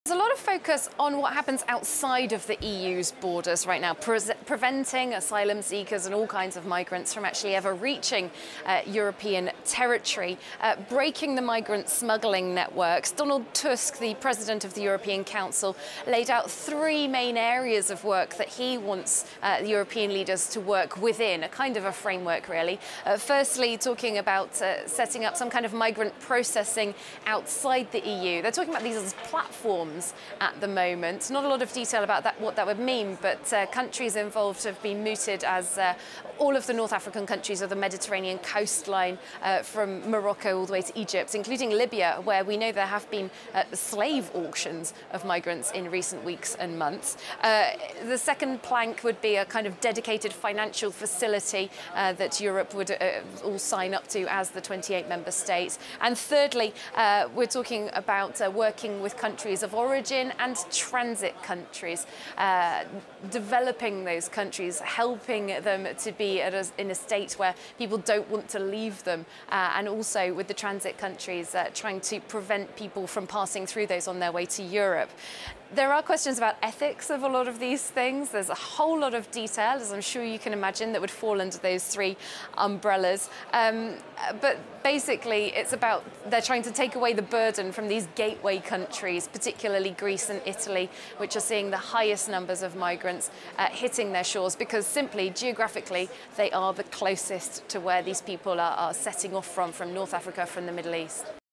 There's a lot of focus on what happens outside of the EU's borders right now, preventing asylum seekers and all kinds of migrants from actually ever reaching European territory, breaking the migrant smuggling networks. Donald Tusk, the president of the European Council, laid out three main areas of work that he wants the European leaders to work within, a kind of a framework really. Firstly, talking about setting up some kind of migrant processing outside the EU. They're talking about these as platforms at the moment. Not a lot of detail about what that would mean, but countries involved have been mooted as all of the North African countries of the Mediterranean coastline from Morocco all the way to Egypt, including Libya, where we know there have been slave auctions of migrants in recent weeks and months. The second plank would be a kind of dedicated financial facility that Europe would all sign up to as the 28 member states. And thirdly, we're talking about working with countries of origin and transit countries, developing those countries, helping them to be in a state where people don't want to leave them, and also with the transit countries trying to prevent people from passing through those on their way to Europe. There are questions about ethics of a lot of these things. There's a whole lot of detail, as I'm sure you can imagine, that would fall under those three umbrellas. But basically, it's about they're trying to take away the burden from these gateway countries, particularly Greece and Italy, which are seeing the highest numbers of migrants hitting their shores because simply, geographically, they are the closest to where these people are setting off from North Africa, from the Middle East.